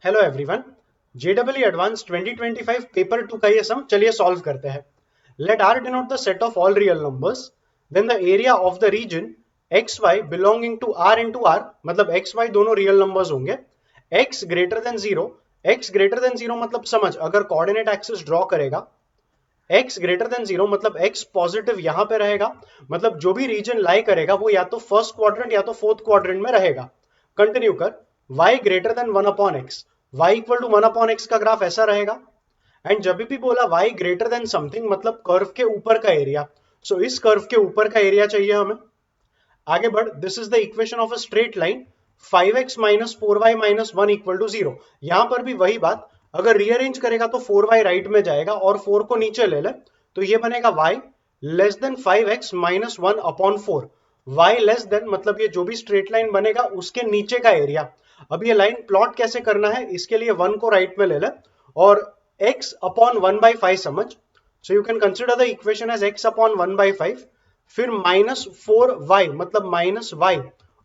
Hello everyone, JW advance 2025 paper 2 का ये sum चलिए सॉल्व करते हैं। Let R denote the set of all real numbers, then the area of the region x y belonging to R into R, मतलब x y दोनों real numbers होंगे। X greater than zero, x greater than zero मतलब समझ, अगर coordinate axis draw करेगा x greater than zero मतलब x positive यहां पे रहेगा, मतलब जो भी रीजन लाई करेगा वो या तो फर्स्ट क्वाड्रेंट या तो फोर्थ क्वाड्रेंट में रहेगा। कंटिन्यू कर। y greater than 1 upon x, y equal to 1 upon x का ग्राफ ऐसा रहेगा। एंड जब भी बोला y ग्रेटर देन समथिंग मतलब कर्व के ऊपर का एरिया, सो इस कर्व के ऊपर का एरिया चाहिए हमें। आगे बढ़। This is the equation of a straight line 5x minus 4y minus 1 equal to zero. यहां पर भी वही बात, अगर रीअरेंज करेगा तो 4y राइट में जाएगा और 4 को नीचे ले ले तो ये बनेगा y less than 5x minus 1 upon 4। y less than मतलब ये जो भी स्ट्रेट लाइन बनेगा उसके नीचे का एरिया। अब ये लाइन प्लॉट कैसे करना है, इसके लिए 1 को राइट में ले ले और x अपॉन 1/5 समझ। So you can consider the equation as x upon 1/5, फिर माइनस 4y मतलब माइनस y,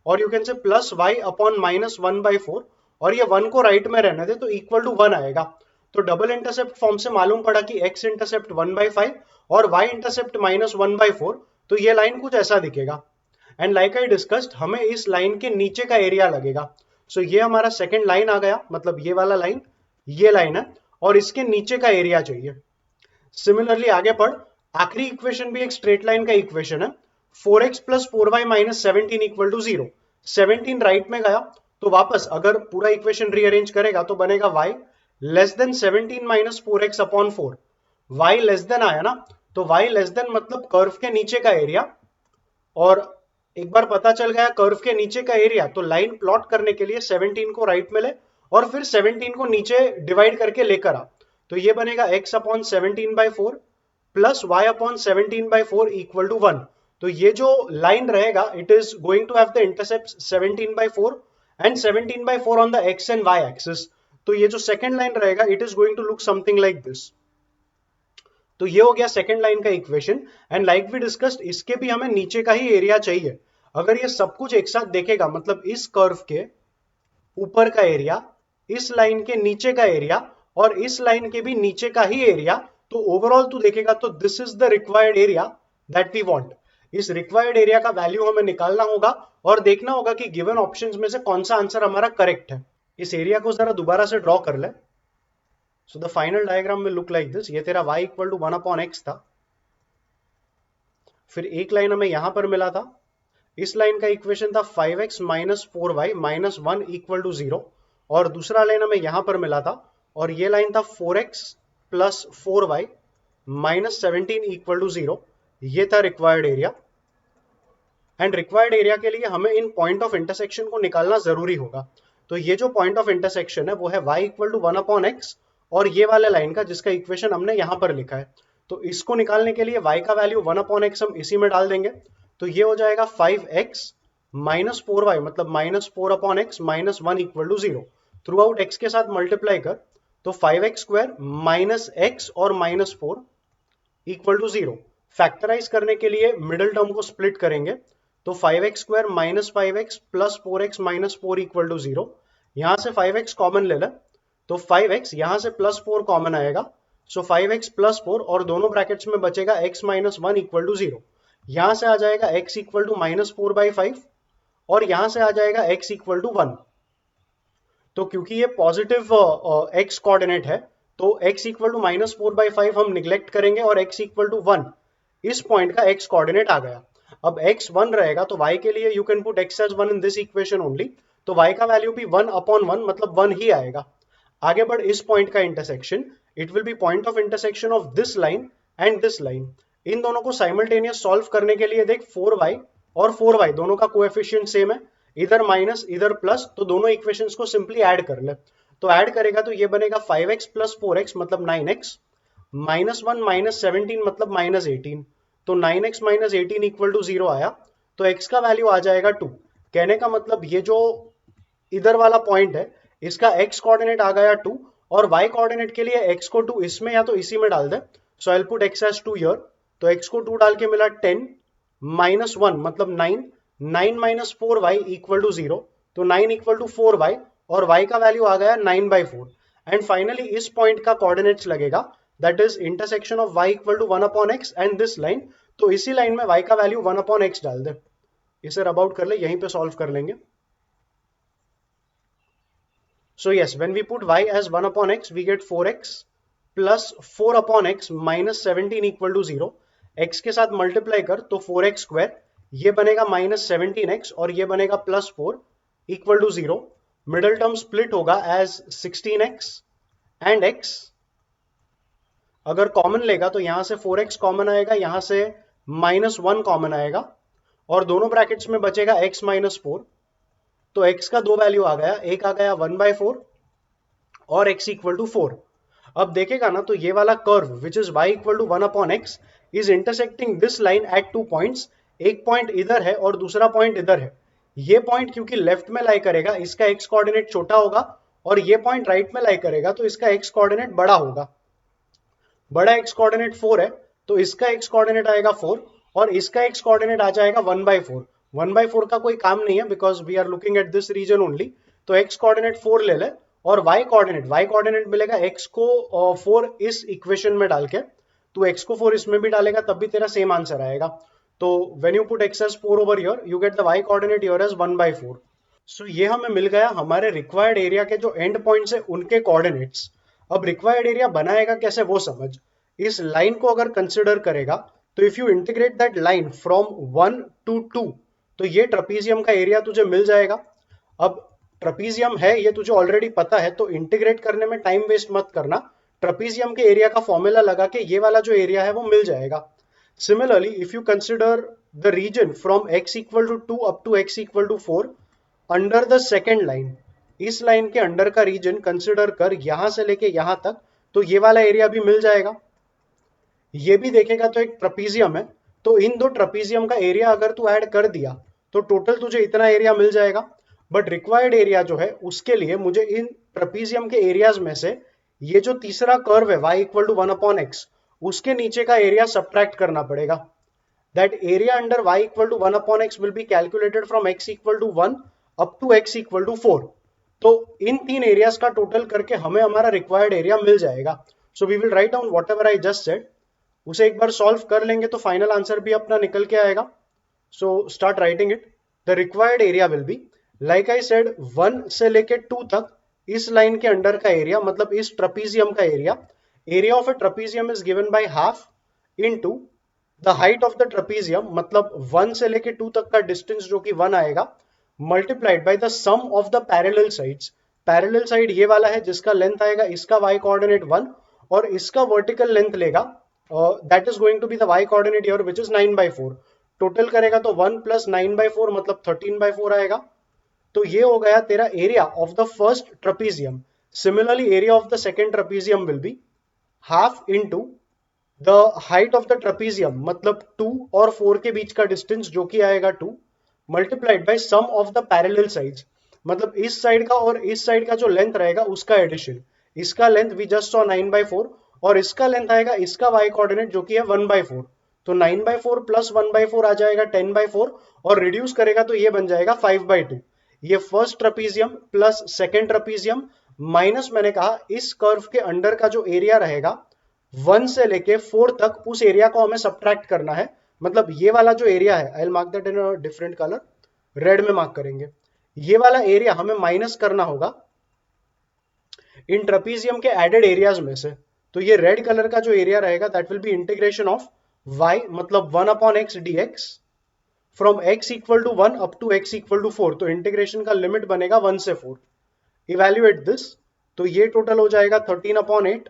और you can say plus y upon minus 1/4, और ये 1 को राइट में रहने दे तो इक्वल टू 1 आएगा। तो डबल इंटरसेप्ट फॉर्म से मालूम पड़ा कि x इंटरसेप्ट 1/5 और y इंटरसेप्ट माइनस 1/4, तो ये लाइन कुछ ऐसा दिखेगा। एंड लाइक आई डिस्कस्ड, हमें इस लाइन के नीचे का एरिया लगेगा। सो ये हमारा सेकेंड लाइन आ गया, मतलब ये वाला लाइन, ये लाइन है और इसके नीचे का एरिया चाहिए। सिमिलरली आगे पढ़। आखिरी इक्वेशन भी एक स्ट्रेट लाइन का इक्वेशन है। 4x plus 4y minus 17 equal to zero. 17 right में गया तो वापस अगर पूरा इक्वेशन रीअरेंज करेगा तो बनेगा y less than 17 minus 4x upon 4। y less than आया ना, तो y लेस देन मतलब कर्व के नीचे का एरिया, और एक बार पता चल गया कर्व के नीचे का एरिया तो लाइन प्लॉट करने के लिए 17 को राइट में ले और फिर 17 को नीचे डिवाइड करके लेकर आ, तो ये बनेगा x upon 17/4 plus y upon 17/4 equal to 1। तो ये जो लाइन रहेगा it is going to have the intercept 17/4 and 17/4 on the x and y axis. तो ये जो सेकंड लाइन रहेगा it is going to look something like this. तो ये हो गया सेकंड लाइन का equation. And like we discussed, इसके भी हमें नीचे का ही एरिया चाहिए। अगर ये सब कुछ एक साथ देखेगा मतलब इस कर्व के ऊपर का एरिया, इस लाइन के नीचे का एरिया और इस लाइन के भी नीचे का ही एरिया, तो ओवरऑल तू देखेगा तो this is the required area that we want. इस रिक्वायर्ड एरिया का वैल्यू हमें निकालना होगा और देखना होगा कि गिवन ऑप्शंस में से कौन सा आंसर हमारा करेक्ट है। इस एरिया को जरा दोबारा से ड्रॉ कर ले। So the final diagram will look like this. ये तेरा y equal to 1 upon x था, फिर एक लाइन हमें यहां पर मिला था, इस लाइन का इक्वेशन था 5x minus 4y minus 1 equal to 0, और दूसरा लाइन हमें यहां पर मिला था और ये लाइन था 4x plus 4y minus 17 equal to 0। ये था required area. And required area के लिए हमें इन पॉइंट ऑफ इंटरसेक्शन को निकालना जरूरी होगा। तो ये जो पॉइंट ऑफ इंटरसेक्शन है वो है y equal to 1 upon x और ये वाले लाइन का जिसका इक्वेशन हमने यहां पर लिखा है। तो इसको निकालने के लिए y का वैल्यू 1 अपॉन एक्स हम इसी में डाल देंगे, तो ये हो जाएगा 5x माइनस 4y मतलब minus 4 upon x minus 1 equal to 0। Throughout x के साथ मल्टीप्लाई कर तो 5x स्क्वायर माइनस एक्स और माइनस 4 इक्वल टू 0। फैक्टराइज करने के लिए मिडिल टर्म को स्प्लिट करेंगे तो 5x square minus 5x plus 4x minus 4 equal to 0। यहां से 5x कॉमन ले ले तो 5x यहां से प्लस 4 कॉमन आएगा, सो 5x प्लस 4 और दोनों ब्रैकेट्स में बचेगा x माइनस 1 इक्वल टू 0। यहां से आ जाएगा x इक्वल टू माइनस 4/5 और यहां से आ जाएगा x इक्वल टू 1। तो क्योंकि ये पॉजिटिव x कोऑर्डिनेट है तो x इक्वल टू माइनस 4/5 हम निग्लेक्ट करेंगे और x इक्वल टू 1, इस पॉइंट का x कोऑर्डिनेट आ गया। अब x 1 रहेगा तो y के लिए you can put x as 1 in this equation only, तो y का वैल्यू भी 1 अपॉन 1 मतलब 1 ही आएगा। आगे बढ़। इस पॉइंट का intersection it will be point of intersection of this line and this line. इन दोनों को साइमल्टेनियस सॉल्व करने के लिए देख 4y और 4y दोनों का कोएफिशिएंट सेम है, इधर माइनस इधर प्लस, तो दोनों इक्वेशंस को सिंपली ऐड कर ले। तो ऐड करेगा तो ये बनेगा 5x प्लस 4x मतलब 9x माइनस 1 माइनस 17 मतलब माइनस 18, तो 9x माइनस 18 इक्वल टू 0 आया, तो x का वैल्यू आ जाएगा 2। कहने का मतलब ये जो इधर वाला पॉइंट है इसका x कोऑर्डिनेट आ गया 2 और y कोऑर्डिनेट के लिए x को 2 इसमें या तो इसी में डाल दे, so I will put x as 2 here. तो x को 2 डाल के मिला 10 माइनस 1 मतलब 9, 9 माइनस 4y इक्वल टू 0, तो 9 इक्वल टू 4y और y का वैल्यू आ गया 9/4 एंड फाइनली इस पॉइंट का कोऑर्डिनेट्स लगेगा that is intersection of y equal to 1/x and this line. तो इसी लाइन में y का वैल्यू 1/x डाल दे, इसे रब आउट कर ले, यहीं पे सॉल्व कर लेंगे। So yes, when we put y as 1/x, we get 4x plus 4/x minus 17 equal to 0. x के साथ मल्टीप्लाई कर तो 4x स्क्वायर, ये बनेगा माइनस 17x और ये बनेगा plus 4 equal to 0। Middle term split होगा एज 16x एंड x अगर कॉमन लेगा तो यहां से 4x कॉमन आएगा, यहां से -1 कॉमन आएगा और दोनों ब्रैकेट्स में बचेगा x -4। तो x का दो वैल्यू आ गया, एक आ गया 1/4 और x इक्वल टू 4। अब देखेगा ना तो ये वाला curve which is y equal to 1/x is intersecting this line at 2 points. एक पॉइंट इधर है और दूसरा पॉइंट इधर है। ये पॉइंट क्योंकि लेफ्ट में लाई करेगा, इसका x कोऑर्डिनेट छोटा होगा और ये पॉइंट राइट में लाई करेगा तो इसका x कोऑर्डिनेट बड़ा होगा। बड़ा x कोऑर्डिनेट 4 है तो इसका x कोऑर्डिनेट आएगा 4 और इसका x कोऑर्डिनेट आ जाएगा 1/4। 1/4 का कोई काम नहीं है because we are looking at this region only. तो x कोऑर्डिनेट 4 ले ले और y कोऑर्डिनेट मिलेगा x को 4 इस इक्वेशन में डाल के, तो x को 4 इसमें भी डालेगा तब भी तेरा सेम आंसर आएगा। तो when you put x as 4 over here you get the y coordinate here as 1/4। So ये हमें मिल गया हमारे रिक्वायर्ड एरिया के जो एंड पॉइंट्स है उनके कोऑर्डिनेट्स। अब रिक्वायर्ड एरिया बनाएगा कैसे वो समझ। इस लाइन को अगर कंसिडर करेगा तो if you integrate that line from 1 to 2 तो ये ट्रेपीजियम का एरिया तुझे मिल जाएगा। अब ट्रेपीजियम है ये तुझे ऑलरेडी पता है तो इंटीग्रेट करने में टाइम वेस्ट मत करना, ट्रेपीजियम के एरिया का फॉर्मूला लगा के ये वाला जो एरिया है वो मिल जाएगा। Similarly if you consider the region from x equal to 2 up to x equal to 4 under the second line, इस लाइन के अंडर का रीजन कंसिडर कर यहां से लेके यहां तक, तो ये वाला एरिया भी मिल जाएगा। ये भी देखेगा तो एक ट्रेपीजियम है, तो इन दो ट्रेपीजियम का एरिया अगर तू ऐड कर दिया तो टोटल तुझे इतना एरिया मिल जाएगा। बट रिक्वायर्ड एरिया जो है उसके लिए मुझे इन ट्रेपीजियम के एरियाज में से ये जो तीसरा कर्व है y इक्वल टू 1/x उसके नीचे का एरिया सब्ट्रैक्ट करना पड़ेगा। That area under y equal to 1/x will be calculated from x equal to 1 up to x equal to 4। तो इन तीन एरियाज का टोटल करके हमें हमारा रिक्वायर्ड एरिया मिल जाएगा। So we will write down whatever I just said, उसे एक बार सॉल्व कर लेंगे तो फाइनल आंसर भी अपना निकल के आएगा। So start writing it. The required area will be like I said 1 से लेके 2 तक इस लाइन के अंडर का एरिया मतलब इस ट्रेपीजियम का area. Area of A trapezium is given by half into the height of the trapezium मतलब 1 से लेके 2 तक का डिस्टेंस जो कि 1 आएगा multiplied by the sum of the parallel sides. Parallel side ये वाला है जिसका लेंथ आएगा इसका y कोऑर्डिनेट 1 और इसका वर्टिकल लेंथ लेगा that is going to be the y coordinate here which is 9/4। Total करेगा तो 1 + 9/4 मतलब 13/4 आएगा। तो ये हो गया तेरा area of the first trapezium. Similarly area of the second trapezium will be half into the height of the trapezium मतलब 2 और 4 के बीच का डिस्टेंस जो कि आएगा 2 multiplied by sum of the parallel sides मतलब इस साइड का और इस साइड का जो लेंथ रहेगा उसका एडिशन। इसका लेंथ वी जस्ट सॉ 9/4 और इसका लेंथ आएगा इसका y कोऑर्डिनेट जो कि है 1/4। तो 9/4 प्लस 1/4 आ जाएगा 10/4 और रिड्यूस करेगा तो ये बन जाएगा 5/2। ये first trapezium plus second trapezium minus मैंने कहा इस कर्व के अंडर का जो एरिया रहेगा 1 से लेके 4 तक उस एरिया को हमें सब्ट्रैक्ट करना है। मतलब ये वाला जो एरिया है I will mark that in a different colour, red में मार्क करेंगे। ये वाला एरिया हमें माइनस करना होगा इन ट्रेपीजियम के एडेड एरियाज में से। तो ये रेड कलर का जो एरिया रहेगा that will be integration of y मतलब 1/x dx from x equal to 1 up to x equal to 4। तो इंटीग्रेशन का लिमिट बनेगा 1 से 4। इवेल्युएट दिस तो ये टोटल हो जाएगा 13/8।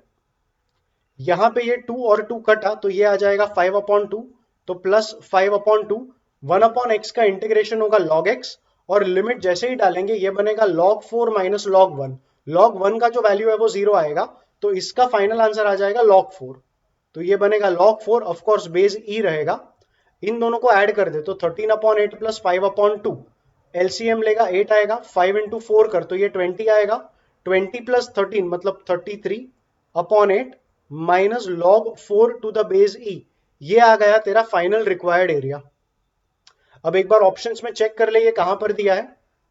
यहां पे ये 2 और 2 कटा तो ये आ जाएगा 5/2 तो प्लस 5/2 1/x का इंटीग्रेशन होगा log x और लिमिट जैसे ही डालेंगे ये बनेगा log 4 माइनस log 1। log 1 का जो वैल्यू है वो 0 आएगा तो इसका फाइनल आंसर आ जाएगा log 4। तो ये बनेगा log 4 of course base e रहेगा। इन दोनों को ऐड कर दे तो 13/8 प्लस 5/2 एलसीएम लेगा 8 आएगा 5 इंटू 4 कर तो ये 20 आएगा 20 प्लस 13 मतलब 33/8 minus log 4 to the base e। ये आ गया तेरा फाइनल रिक्वायर्ड एरिया। अब एक बार ऑप्शंस में चेक कर ले ये कहां पर दिया है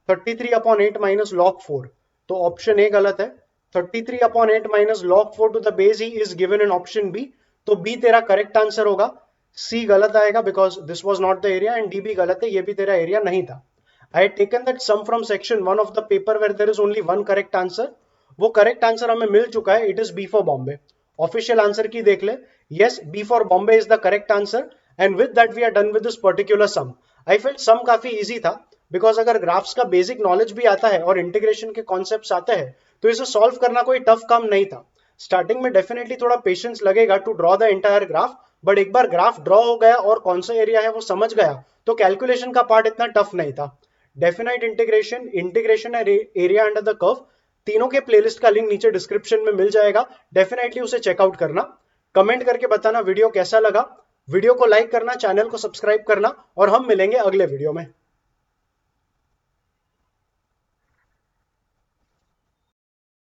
33/8 माइनस log 4 तो ऑप्शन ए गलत है। 33/8 minus log 4 to the base e is given in option B, तो बी तेरा करेक्ट आंसर होगा। सी गलत आएगा because this was not the area, and D भी गलत है, ये भी तेरा एरिया नहीं था। I had taken that sum from section 1 of the paper where there is only one correct answer. वो करेक्ट आंसर हमें मिल चुका है, it is B for Bombay. Official answer key देख ले, yes B for Bombay is the correct answer, and with that we are done with this particular sum. I felt sum काफी easy था because अगर graphs का बेसिक नॉलेज भी आता है और इंटीग्रेशन के कॉन्सेप्ट्स आते हैं तो इसे सॉल्व करना कोई टफ काम नहीं था। स्टार्टिंग में डेफिनेटली थोड़ा पेशेंस लगेगा to draw the entire graph, but एक बार ग्राफ ड्रॉ हो गया और कौन सा एरिया है वो समझ गया तो कैलकुलेशन का पार्ट इतना टफ नहीं था। Definite integration, integration area under the curve, तीनों के प्लेलिस्ट का लिंक नीचे डिस्क्रिप्शन में मिल जाएगा, डेफिनेटली उसे चेकआउट करना। कमेंट करके बताना वीडियो कैसा लगा, वीडियो को लाइक करना, चैनल को सब्सक्राइब करना, और हम मिलेंगे अगले वीडियो में।